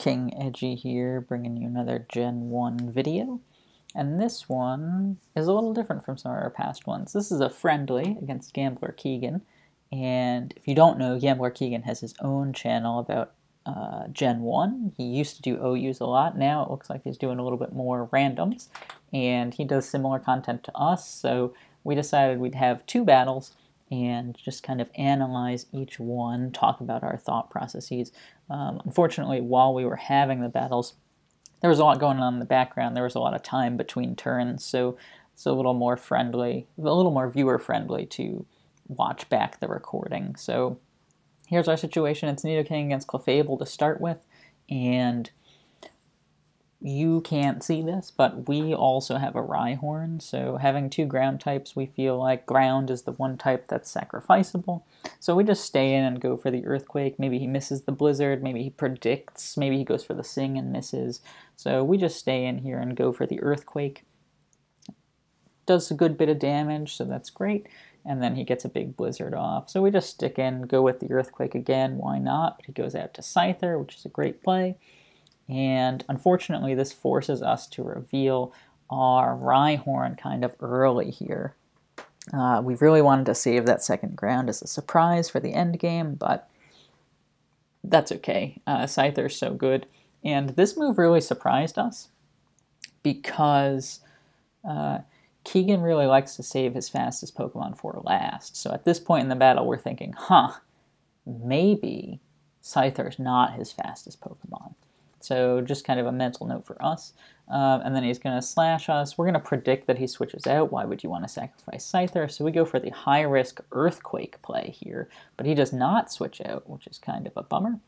King Edgy here, bringing you another Gen 1 video. And this one is a little different from some of our past ones. This is a friendly against Gambler Keegan. And if you don't know, Gambler Keegan has his own channel about Gen 1. He used to do OUs a lot. Now it looks like he's doing a little bit more randoms. And he does similar content to us, so we decided we'd have two battles and just kind of analyze each one, talk about our thought processes. Unfortunately, while we were having the battles, there was a lot going on in the background. There was a lot of time between turns, so it's a little more friendly, a little more viewer-friendly to watch back the recording. So here's our situation. It's Nidoking against Clefable to start with, and you can't see this, but we also have a Rhyhorn, so having two ground types, we feel like ground is the one type that's sacrificable. So we just stay in and go for the Earthquake. Maybe he misses the Blizzard, maybe he predicts, maybe he goes for the Sing and misses. So we just stay in here and go for the Earthquake. Does a good bit of damage, so that's great. And then he gets a big Blizzard off. So we just stick in, go with the Earthquake again, why not? But he goes out to Scyther, which is a great play. And unfortunately, this forces us to reveal our Rhyhorn kind of early here. We really wanted to save that second ground as a surprise for the end game, but that's okay. Scyther's so good. And this move really surprised us because Keegan really likes to save his fastest Pokemon for last. So at this point in the battle, we're thinking, maybe Scyther's not his fastest Pokemon. So just kind of a mental note for us. And then he's going to slash us. We're going to predict that he switches out. Why would you want to sacrifice Scyther? So we go for the high-risk Earthquake play here. But he does not switch out, which is kind of a bummer.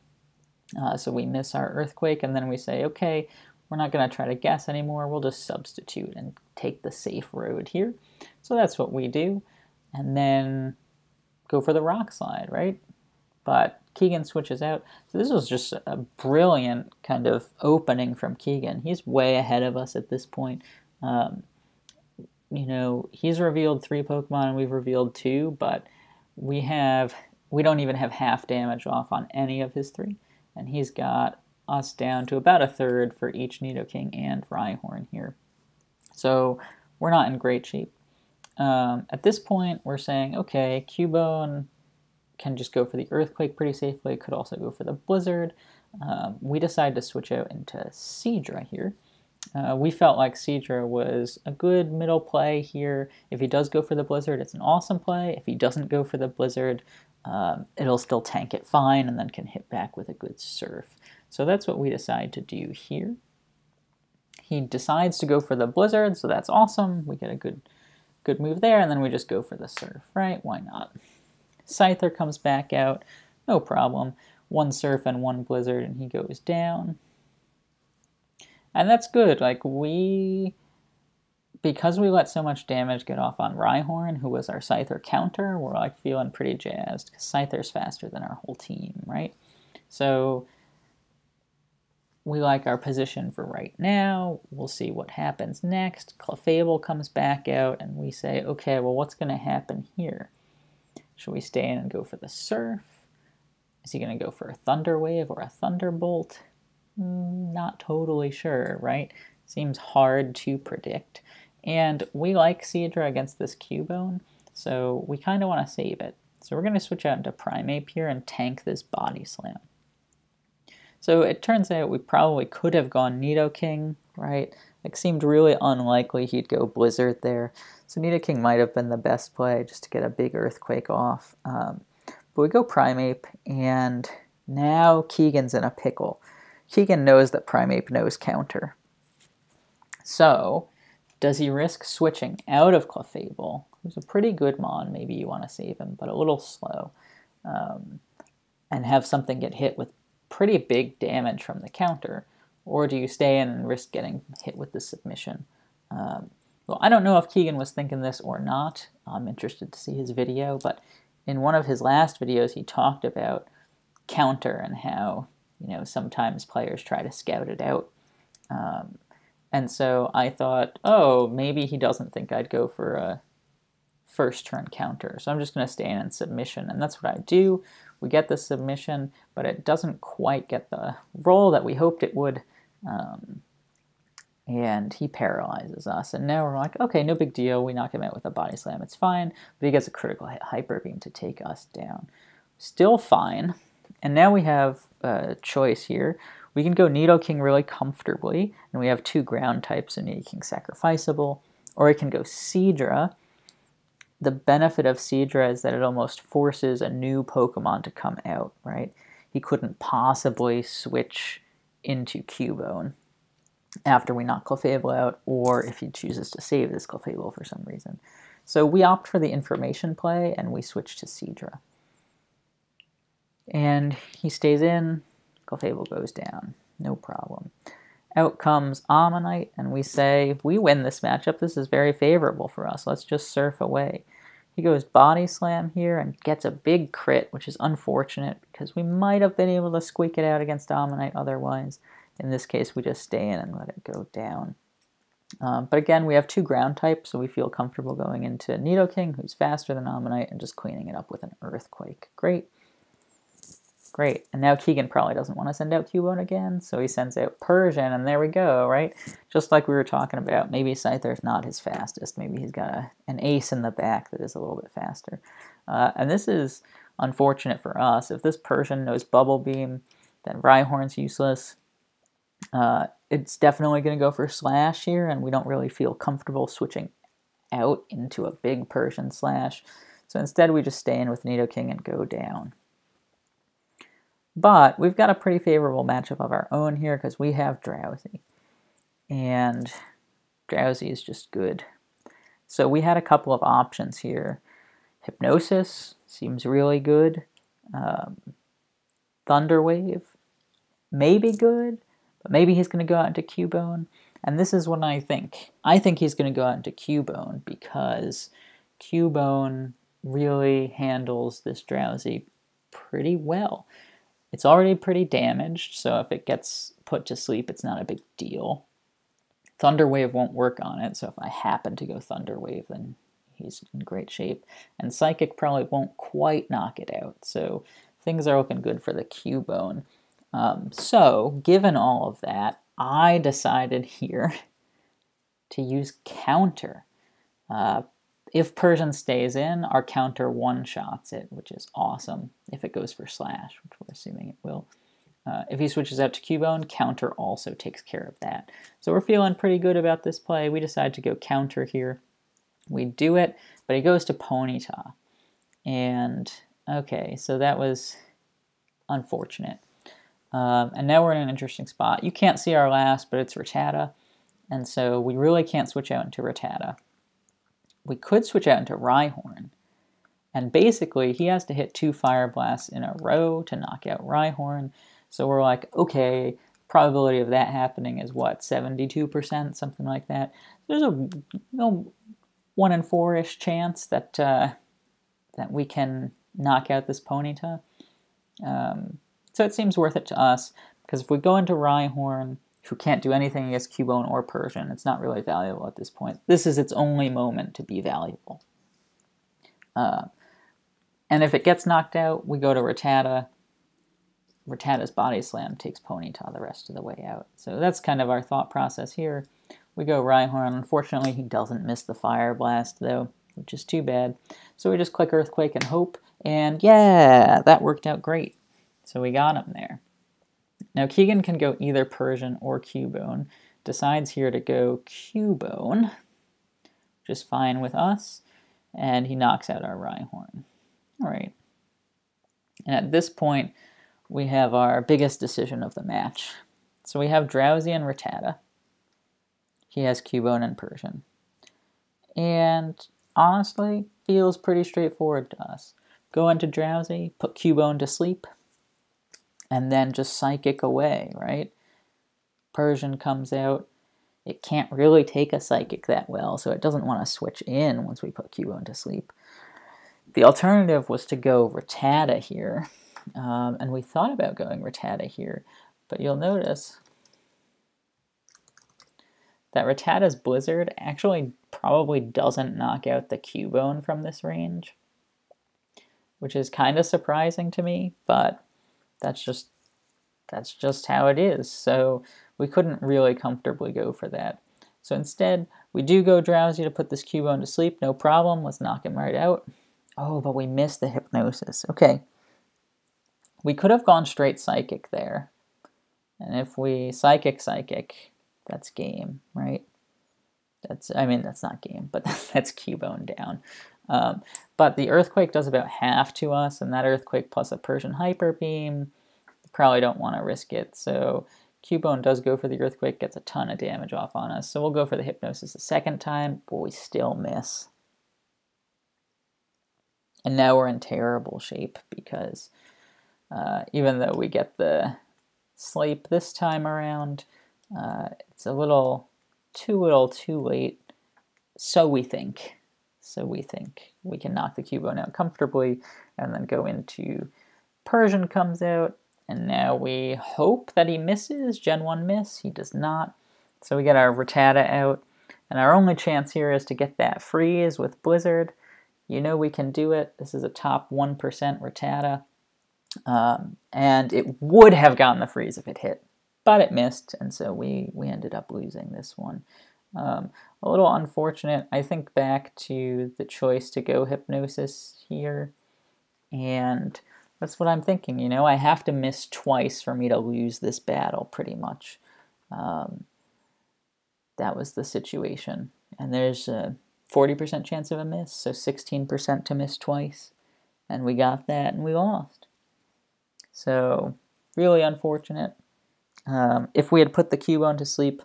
So we miss our Earthquake, and then we say, okay, we're not going to try to guess anymore. We'll just substitute and take the safe road here. So that's what we do. And then go for the Rock Slide, right? But Keegan switches out. So this was just a brilliant kind of opening from Keegan. He's way ahead of us at this point. You know, he's revealed 3 Pokemon and we've revealed 2, but we don't even have half damage off on any of his 3. And he's got us down to about a third for each Nidoking and Rhyhorn here. So we're not in great shape. At this point, we're saying, okay, Cubone can just go for the Earthquake pretty safely, could also go for the Blizzard. We decide to switch out into Seadra here. We felt like Seadra was a good middle play here. If he does go for the Blizzard, it's an awesome play. If he doesn't go for the Blizzard, it'll still tank it fine and then can hit back with a good Surf. So that's what we decide to do here. He decides to go for the Blizzard, so that's awesome. We get a good move there, and then we just go for the Surf, right? Why not? Scyther comes back out, no problem. 1 Surf and 1 Blizzard, and he goes down. And that's good. Like, because we let so much damage get off on Rhyhorn, who was our Scyther counter, we're like feeling pretty jazzed, because Scyther's faster than our whole team, right? So we like our position for right now. We'll see what happens next. Clefable comes back out, and we say, okay, well, what's going to happen here? Should we stay in and go for the Surf? Is he going to go for a Thunder Wave or a Thunderbolt? Not totally sure, right? Seems hard to predict. And we like Seadra against this Cubone, so we kind of want to save it. So we're going to switch out into Primeape here and tank this Body Slam. So it turns out we probably could have gone Nidoking, right? It seemed really unlikely he'd go Blizzard there. So Nidoking might have been the best play just to get a big Earthquake off. But we go Primeape, and now Keegan's in a pickle. Keegan knows that Primeape knows counter. So does he risk switching out of Clefable, who's a pretty good Mon, maybe you want to save him, but a little slow, and have something get hit with pretty big damage from the counter? Or do you stay in and risk getting hit with the submission? Well, I don't know if Keegan was thinking this or not. I'm interested to see his video, but in one of his last videos, he talked about counter and how, you know, sometimes players try to scout it out. And so I thought, oh, maybe he doesn't think I'd go for a first turn counter. So I'm just going to stay in submission, and that's what I do. We get the submission, but it doesn't quite get the roll that we hoped it would. And he paralyzes us. And now we're like, okay, no big deal. We knock him out with a body slam. It's fine. But he gets a critical hit hyper beam to take us down. Still fine. And now we have a choice here. We can go Nidoking really comfortably, and we have 2 ground types, so Nidoking sacrificable. Or we can go Seadra. The benefit of Seadra is that it almost forces a new Pokemon to come out, right? He couldn't possibly switch into Cubone after we knock Clefable out, or if he chooses to save this Clefable for some reason. So we opt for the information play, and we switch to Seadra. And he stays in, Clefable goes down, no problem. Out comes Ammonite, and we say, we win this matchup, this is very favorable for us, let's just surf away. He goes Body Slam here and gets a big crit, which is unfortunate, because we might have been able to squeak it out against Ammonite otherwise. In this case, we just stay in and let it go down. But again, we have 2 ground types, so we feel comfortable going into Nidoking, who's faster than Ammonite, and just cleaning it up with an Earthquake. Great. Great. And now Keegan probably doesn't want to send out Cubone again, so he sends out Persian, and there we go, right? Just like we were talking about, maybe Scyther's not his fastest. Maybe he's got an ace in the back that is a little bit faster. And this is unfortunate for us. If this Persian knows Bubble Beam, then Rhyhorn's useless. It's definitely going to go for Slash here, and we don't really feel comfortable switching out into a big Persian Slash. So instead we just stay in with Nidoking and go down. But we've got a pretty favorable matchup of our own here because we have Drowsy. And Drowsy is just good. So we had a couple of options here. Hypnosis seems really good. Thunder Wave may be good, but maybe he's going to go out into Cubone. And this is what I think. I think he's going to go out into Cubone because Cubone really handles this Drowsy pretty well. It's already pretty damaged, so if it gets put to sleep, it's not a big deal. Thunder Wave won't work on it, so if I happen to go Thunder Wave, then he's in great shape. And Psychic probably won't quite knock it out, so things are looking good for the Cubone. So, given all of that, I decided here to use Counter. If Persian stays in, our Counter one-shots it, which is awesome if it goes for Slash, which we're assuming it will. If he switches out to Cubone, Counter also takes care of that. So we're feeling pretty good about this play. We decide to go Counter here. We do it, but he goes to Ponyta. And, okay, so that was unfortunate. And now we're in an interesting spot. You can't see our last, but it's Rattata. And so we really can't switch out into Rattata. We could switch out into Rhyhorn. And basically, he has to hit 2 Fire Blasts in a row to knock out Rhyhorn. So we're like, okay, probability of that happening is what, 72%, something like that. There's a 1 in 4-ish chance that that we can knock out this Ponyta. So it seems worth it to us, because if we go into Rhyhorn, who can't do anything against Cubone or Persian, it's not really valuable at this point. This is its only moment to be valuable. And if it gets knocked out, we go to Rattata. Rattata's Body Slam takes Ponyta the rest of the way out. So that's kind of our thought process here. We go Rhyhorn. Unfortunately, he doesn't miss the Fire Blast, though, which is too bad. So we just click Earthquake and hope, and yeah, that worked out great. So we got him there. Now Keegan can go either Persian or Cubone. Decides here to go Cubone, which is fine with us, and he knocks out our Rhyhorn. Alright. And at this point, we have our biggest decision of the match. So we have Drowsy and Rattata. He has Cubone and Persian. And honestly, feels pretty straightforward to us. Go into Drowsy, put Cubone to sleep, and then just Psychic away, right? Persian comes out. It can't really take a Psychic that well, so it doesn't want to switch in once we put Cubone to sleep. The alternative was to go Rattata here, and we thought about going Rattata here, but you'll notice that Rattata's Blizzard actually probably doesn't knock out the Cubone from this range. which is kind of surprising to me, but that's just how it is. So we couldn't really comfortably go for that. So instead, we do go Drowsy to put this Cubone to sleep, no problem. Let's knock him right out. Oh, but we missed the Hypnosis. Okay. We could have gone straight Psychic there. And if we Psychic, that's game, right? I mean, that's not game, but that's Cubone down. But the Earthquake does about half to us, and that Earthquake plus a Persian Hyper Beam, probably don't want to risk it. So Cubone does go for the Earthquake, gets a ton of damage off on us. So we'll go for the Hypnosis a second time, but we still miss. And now we're in terrible shape because even though we get the sleep this time around, it's a little too late. So we think we can knock the Cubone out comfortably and then go into Persian comes out, and now we hope that he misses. Gen 1 miss, he does not. So we get our Rattata out, and our only chance here is to get that freeze with Blizzard. You know we can do it. This is a top 1% Rattata. And it would have gotten the freeze if it hit, but it missed, and so we ended up losing this one. A little unfortunate. I think back to the choice to go Hypnosis here, and that's what I'm thinking, you know? I have to miss twice for me to lose this battle, pretty much. That was the situation. And there's a 40% chance of a miss, so 16% to miss twice. And we got that, and we lost. So, really unfortunate. If we had put the Cubone to sleep,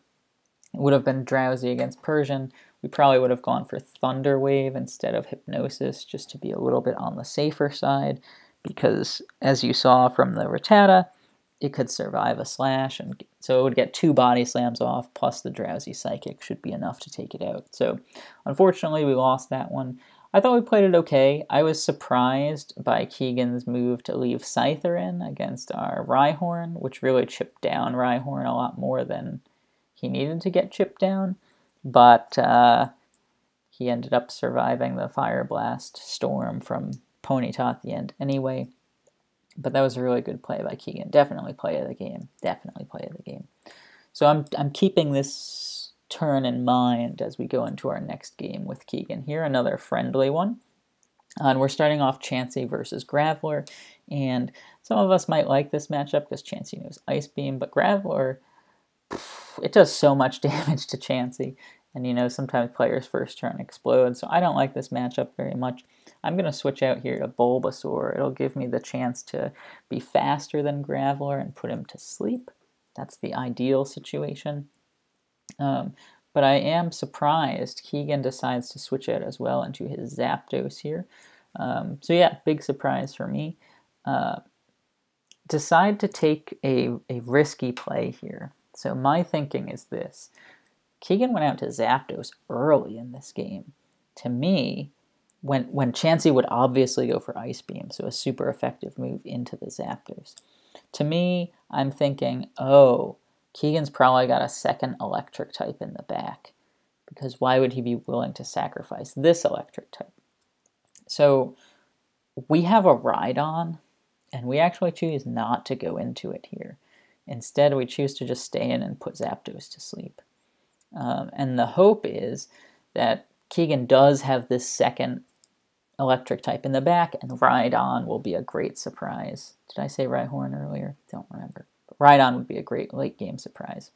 it would have been Drowsy against Persian. We probably would have gone for Thunder Wave instead of Hypnosis, just to be a little bit on the safer side, because as you saw from the Rattata, it could survive a slash, and so it would get 2 body slams off, plus the Drowsy Psychic should be enough to take it out. So, unfortunately, we lost that one. I thought we played it okay. I was surprised by Keegan's move to leave Scyther in against our Rhyhorn, which really chipped down Rhyhorn a lot more than he needed to get chipped down. But he ended up surviving the Fire Blast Storm from Ponyta at the end anyway. But that was a really good play by Keegan. Definitely play of the game. Definitely play of the game. So I'm keeping this turn in mind as we go into our next game with Keegan here, another friendly one. And we're starting off Chansey versus Graveler, and some of us might like this matchup because Chansey knows Ice Beam, but Graveler, it does so much damage to Chansey, and you know, sometimes players' first turn explode, so I don't like this matchup very much. I'm going to switch out here to Bulbasaur. It'll give me the chance to be faster than Graveler and put him to sleep. That's the ideal situation. But I am surprised Keegan decides to switch out as well into his Zapdos here. So yeah, big surprise for me. Decide to take a risky play here. So my thinking is this. Keegan went out to Zapdos early in this game. To me, when Chansey would obviously go for Ice Beam, so a super effective move into the Zapdos. To me, I'm thinking, oh, Keegan's probably got a second electric type in the back, because why would he be willing to sacrifice this electric type? So we have a Rhydon, and we actually choose not to go into it here. Instead, we choose to just stay in and put Zapdos to sleep. And the hope is that Keegan does have this second electric type in the back, and Rhydon will be a great surprise. Did I say Rhyhorn earlier? Don't remember. Rhydon would be a great late-game surprise.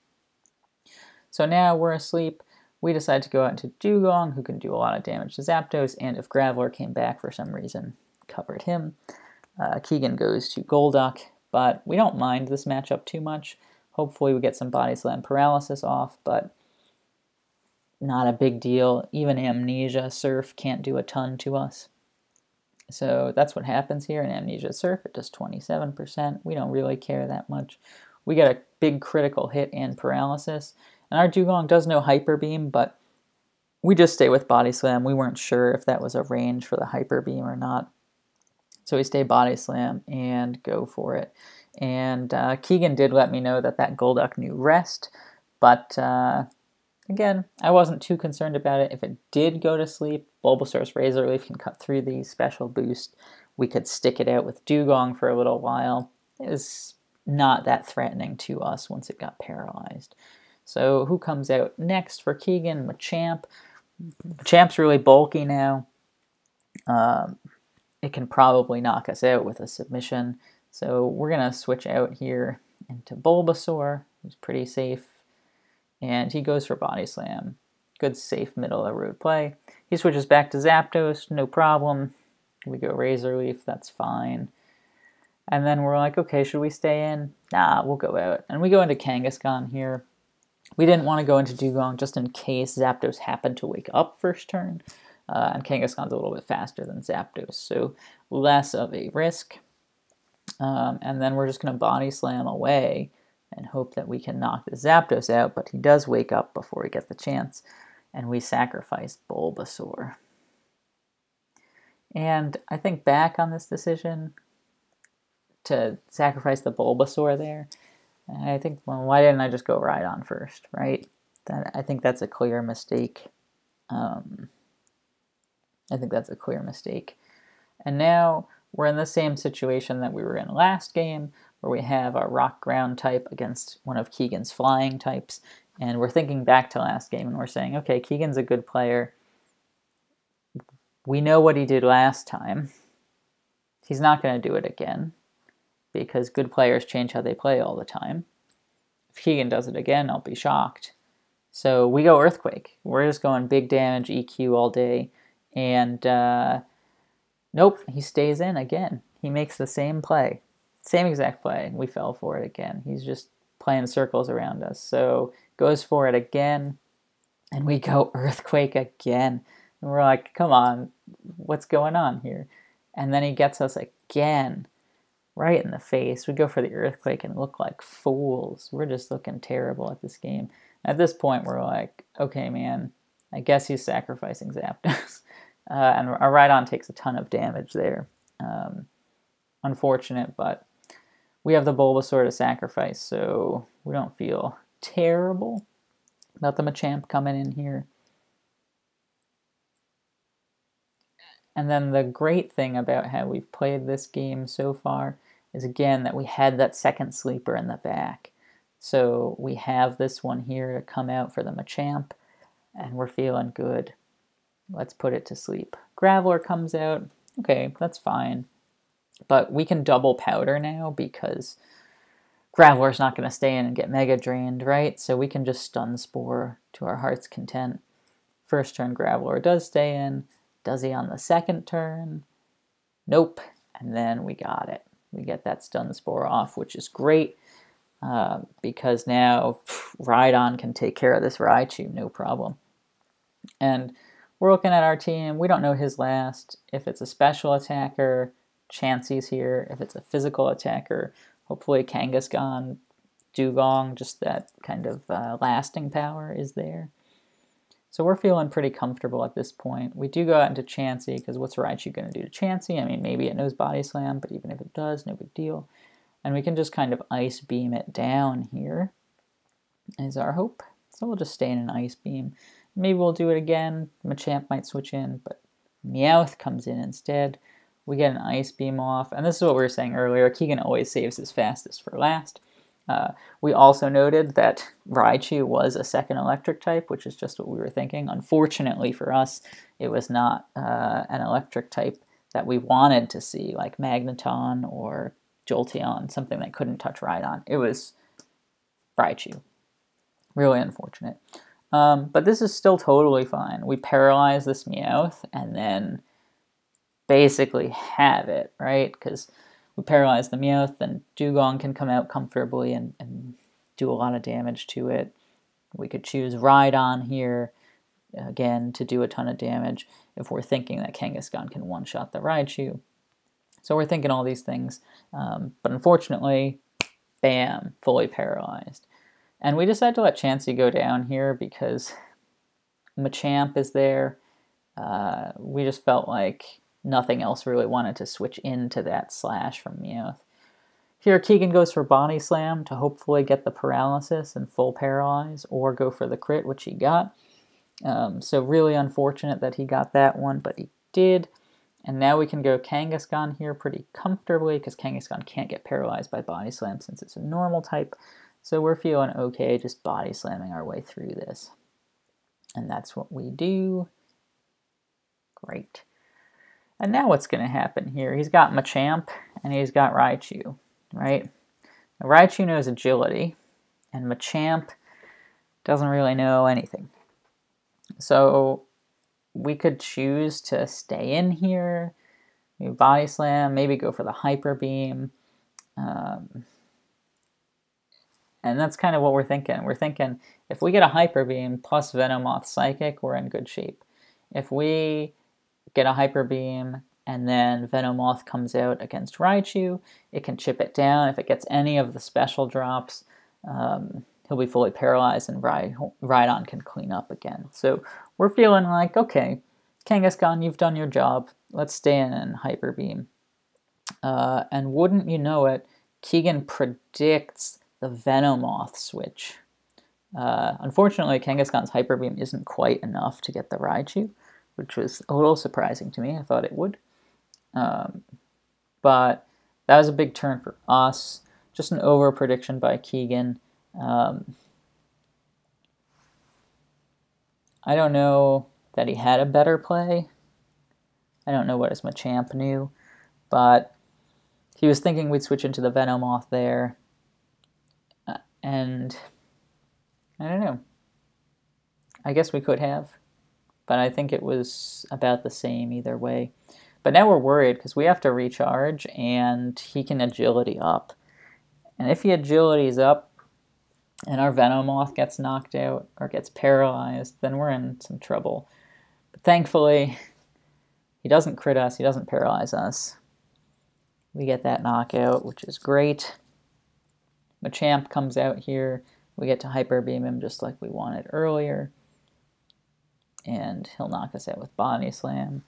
So now we're asleep. We decide to go out into Dewgong, who can do a lot of damage to Zapdos, and if Graveler came back for some reason, covered him. Keegan goes to Golduck, but we don't mind this matchup too much. Hopefully we get some Body Slam Paralysis off, but not a big deal. Even Amnesia Surf can't do a ton to us. So that's what happens here in Amnesia Surf. It does 27%. We don't really care that much. We get a big critical hit and paralysis. And our Dewgong does no Hyper Beam, but we just stay with Body Slam. We weren't sure if that was a range for the Hyper Beam or not. So we stay Body Slam and go for it. And Keegan did let me know that Golduck knew Rest, but again, I wasn't too concerned about it. If it did go to sleep, Bulbasaur's Razor Leaf can cut through the special boost. We could stick it out with Dewgong for a little while. It was not that threatening to us once it got paralyzed. So who comes out next for Keegan? Machamp. Machamp's really bulky now. It can probably knock us out with a submission. So we're going to switch out here into Bulbasaur, who's pretty safe. And he goes for Body Slam. Good, safe, middle-of-the-road play. He switches back to Zapdos, no problem. We go Razor Leaf, that's fine. And then we're like, okay, should we stay in? Nah, we'll go out. And we go into Kangaskhan here. We didn't want to go into Dewgong just in case Zapdos happened to wake up first turn. And Kangaskhan's a little bit faster than Zapdos, so less of a risk. And then we're just going to Body Slam away and hope that we can knock the Zapdos out, but he does wake up before we get the chance, and we sacrifice Bulbasaur. And I think back on this decision to sacrifice the Bulbasaur there, I think, well, why didn't I just go Rhydon first, right? I think that's a clear mistake. I think that's a clear mistake. And now we're in the same situation that we were in last game, where we have our rock ground type against one of Keegan's flying types. And we're thinking back to last game and we're saying, okay, Keegan's a good player. We know what he did last time. He's not going to do it again, because good players change how they play all the time. If Keegan does it again, I'll be shocked. So we go Earthquake. We're just going big damage, EQ all day. And nope, he stays in again. He makes the same play. Same exact play. We fell for it again. He's just playing circles around us. So goes for it again. And we go Earthquake again. And we're like, come on, what's going on here? And then he gets us again, right in the face. We go for the Earthquake and look like fools. We're just looking terrible at this game. At this point, we're like, okay, man, I guess he's sacrificing Zapdos. And our Rhydon takes a ton of damage there. Unfortunate, but we have the Bulbasaur to sacrifice, so we don't feel terrible about the Machamp coming in here. And then the great thing about how we've played this game so far is, again, that we had that second sleeper in the back. So we have this one here to come out for the Machamp, and we're feeling good. Let's put it to sleep. Graveler comes out. Okay, that's fine. But we can double powder now because Graveler's not going to stay in and get Mega Drained, right? So we can just Stun Spore to our heart's content. First turn Graveler does stay in. Does he on the second turn? Nope. And then we got it. We get that Stun Spore off, which is great because now Rhydon can take care of this Raichu, no problem. And we're looking at our team. We don't know his last. If it's a special attacker, Chansey's here. If it's a physical attacker, hopefully Kangaskhan, Dewgong, just that kind of lasting power is there. So we're feeling pretty comfortable at this point. We do go out into Chansey, because what's Raichu going to do to Chansey? I mean, maybe it knows Body Slam, but even if it does, no big deal. And we can just kind of Ice Beam it down here, is our hope. So we'll just stay in an Ice Beam. Maybe we'll do it again. Machamp might switch in, but Meowth comes in instead. We get an Ice Beam off, and this is what we were saying earlier. Keegan always saves his fastest for last. We also noted that Raichu was a second electric type, which is just what we were thinking. Unfortunately for us, it was not an electric type that we wanted to see, like Magneton or Jolteon, something that couldn't touch Rhydon. It was Raichu. Really unfortunate. But this is still totally fine. We paralyze this Meowth and then basically have it, right? Because we paralyze the Meowth, then Dewgong can come out comfortably and do a lot of damage to it. We could choose Rhydon here, again, to do a ton of damage if we're thinking that Kangaskhan can one-shot the Raichu. So we're thinking all these things, but unfortunately, bam, fully paralyzed. And we decided to let Chansey go down here because Machamp is there. We just felt like nothing else really wanted to switch into that slash from Meowth. Here, Keegan goes for Body Slam to hopefully get the paralysis and full paralyze, or go for the crit, which he got. So really unfortunate that he got that one, but he did. And now we can go Kangaskhan here pretty comfortably because Kangaskhan can't get paralyzed by Body Slam since it's a normal type. So we're feeling okay just Body Slamming our way through this. And that's what we do. Great. And now what's going to happen here? He's got Machamp and he's got Raichu, right? Now, Raichu knows agility and Machamp doesn't really know anything. So we could choose to stay in here, maybe Body Slam, maybe go for the Hyper Beam. And that's kind of what we're thinking. We're thinking if we get a Hyper Beam plus Venomoth Psychic, we're in good shape. If we get a Hyper Beam and then Venomoth comes out against Raichu, it can chip it down. If it gets any of the special drops, he'll be fully paralyzed and Rhydon can clean up again. So we're feeling like, okay, Kangaskhan, you've done your job. Let's stay in and Hyper Beam. And wouldn't you know it, Keegan predicts the Venomoth switch. Unfortunately, Kangaskhan's Hyper Beam isn't quite enough to get the Raichu, which was a little surprising to me. I thought it would. But that was a big turn for us. Just an over prediction by Keegan. I don't know that he had a better play. I don't know what his Machamp knew, but he was thinking we'd switch into the Venomoth there. And I don't know. I guess we could have, but I think it was about the same either way. But now we're worried because we have to recharge and he can agility up. And if he agilities up and our Venomoth gets knocked out or gets paralyzed, then we're in some trouble. But thankfully, he doesn't crit us, he doesn't paralyze us. We get that knockout, which is great. Machamp comes out here. We get to Hyper Beam him just like we wanted earlier. And he'll knock us out with Body Slam.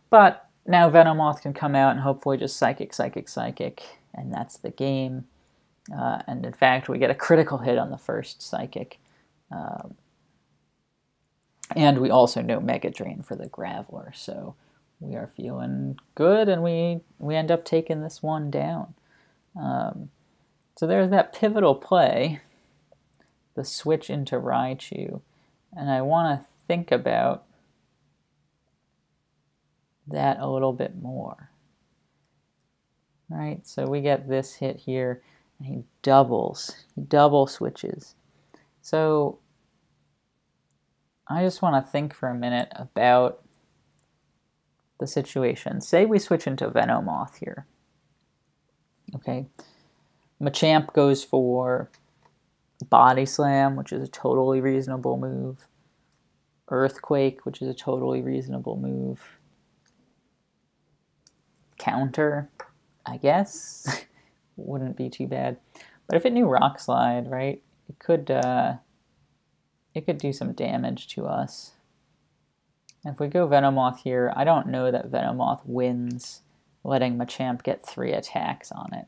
But now Venomoth can come out and hopefully just Psychic, Psychic, Psychic. And that's the game. And in fact, we get a critical hit on the first Psychic. And we also know Mega Drain for the Graveler. So we are feeling good and we end up taking this one down. So there's that pivotal play, the switch into Raichu. And I want to think about that a little bit more. Right, so we get this hit here, and he double switches. So I just want to think for a minute about the situation. Say we switch into Venomoth here. Okay, Machamp goes for Body Slam, which is a totally reasonable move. Earthquake, which is a totally reasonable move. Counter, I guess, wouldn't be too bad. But if it knew Rock Slide, right, it could do some damage to us. And if we go Venomoth here, I don't know that Venomoth wins letting Machamp get 3 attacks on it.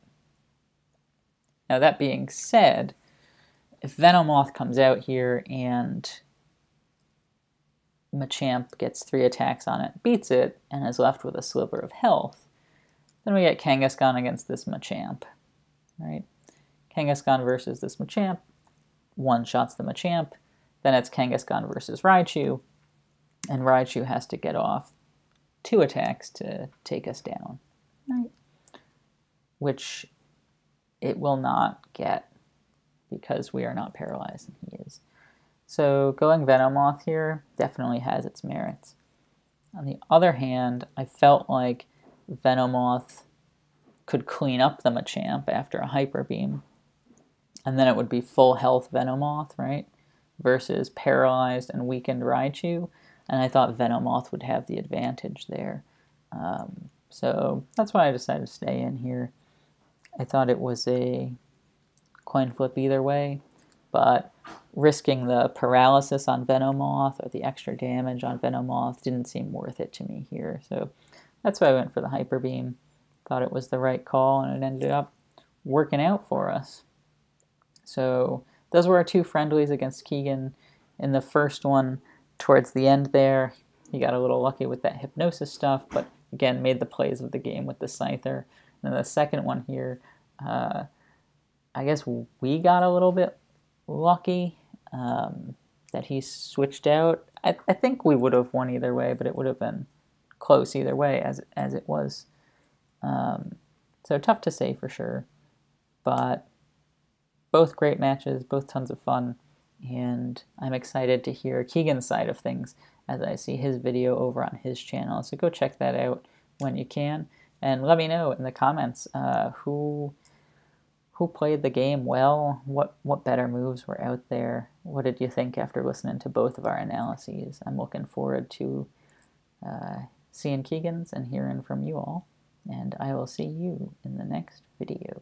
Now that being said, if Venomoth comes out here and Machamp gets 3 attacks on it, beats it, and is left with a sliver of health, then we get Kangaskhan against this Machamp, right? Kangaskhan versus this Machamp, one-shots the Machamp, then it's Kangaskhan versus Raichu, and Raichu has to get off 2 attacks to take us down, right? Which it will not get because we are not paralyzed and he is. So going Venomoth here definitely has its merits. On the other hand, I felt like Venomoth could clean up the Machamp after a Hyper Beam, and then it would be full health Venomoth, right? Versus paralyzed and weakened Raichu, and I thought Venomoth would have the advantage there. So that's why I decided to stay in here. I thought it was a coin flip either way, but risking the paralysis on Venomoth or the extra damage on Venomoth didn't seem worth it to me here. So that's why I went for the Hyper Beam. Thought it was the right call, and it ended up working out for us. So those were our 2 friendlies against Keegan. In the first one, towards the end there, he got a little lucky with that hypnosis stuff, but again, made the plays of the game with the Scyther. And then the second one here, I guess we got a little bit lucky that he switched out. I think we would have won either way, but it would have been close either way as it was. So tough to say for sure, but both great matches, both tons of fun, and I'm excited to hear Keegan's side of things as I see his video over on his channel. So go check that out when you can, and let me know in the comments who played the game well, what better moves were out there, what did you think after listening to both of our analyses. I'm looking forward to seeing Keegan's and hearing from you all, and I will see you in the next video.